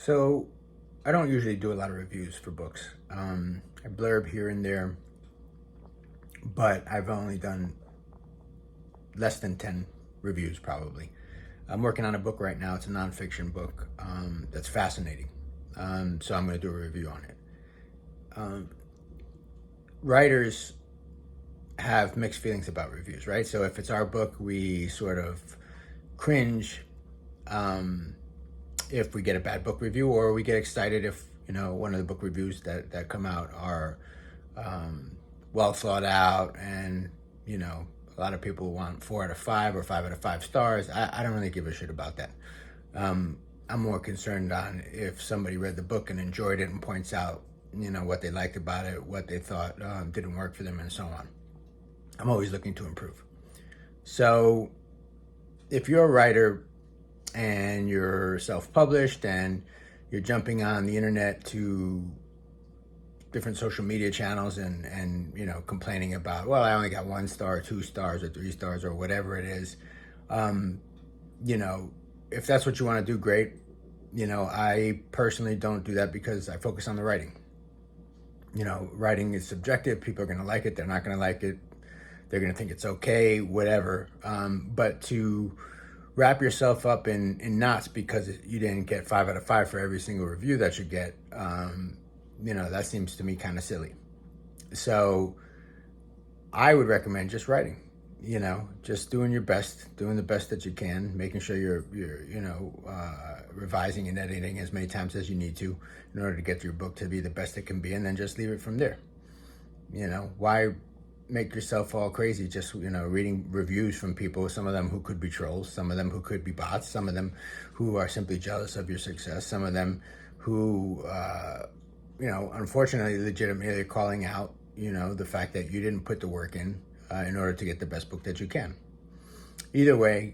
So I don't usually do a lot of reviews for books. I blurb here and there, but I've only done less than 10 reviews probably. I'm working on a book right now. It's a nonfiction book that's fascinating. So I'm going to do a review on it. Writers have mixed feelings about reviews, right? So if it's our book, we sort of cringe if we get a bad book review, or we get excited if one of the book reviews that come out are well thought out, and a lot of people want 4 out of 5 or 5 out of 5 stars. I don't really give a shit about that. I'm more concerned on if somebody read the book and enjoyed it and points out what they liked about it, what they thought didn't work for them, and so on. I'm always looking to improve. So if you're a writer and you're self-published and you're jumping on the internet to different social media channels and complaining about, well, I only got 1 star, 2 stars, or 3 stars, or whatever it is, if that's what you want to do, great. I personally don't do that because I focus on the writing. Writing is subjective. People are going to like it, they're not going to like it, they're going to think it's okay, whatever. But to wrap yourself up in knots because you didn't get 5 out of 5 for every single review that you get, that seems to me kind of silly. So I would recommend just writing, just doing your best, doing the best that you can, making sure you're revising and editing as many times as you need to in order to get your book to be the best it can be, and then just leave it from there. Why make yourself all crazy just reading reviews from people, some of them who could be trolls, some of them who could be bots, some of them who are simply jealous of your success, some of them who unfortunately legitimately are calling out the fact that you didn't put the work in order to get the best book that you can. Either way,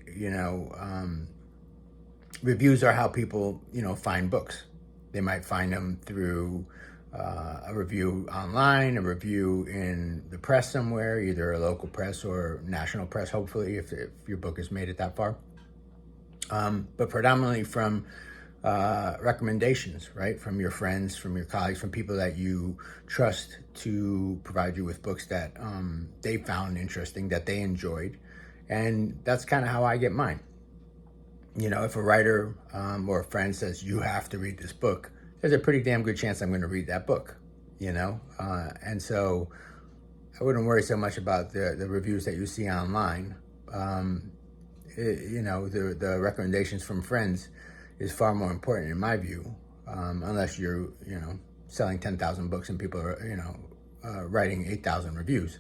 reviews are how people find books. They might find them through a review online, a review in the press somewhere, either a local press or national press, hopefully, if your book has made it that far. But predominantly from recommendations, right? From your friends, from your colleagues, from people that you trust to provide you with books that they found interesting, that they enjoyed. And that's kind of how I get mine. If a writer or a friend says, you have to read this book, there's a pretty damn good chance I'm going to read that book, and so I wouldn't worry so much about the reviews that you see online. The recommendations from friends is far more important in my view, unless you're, selling 10,000 books and people are, writing 8,000 reviews.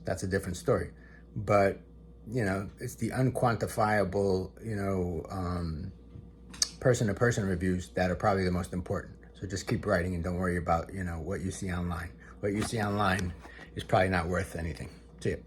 That's a different story. But, it's the unquantifiable, person-to-person reviews that are probably the most important. So just keep writing and don't worry about, what you see online. What you see online is probably not worth anything. See ya.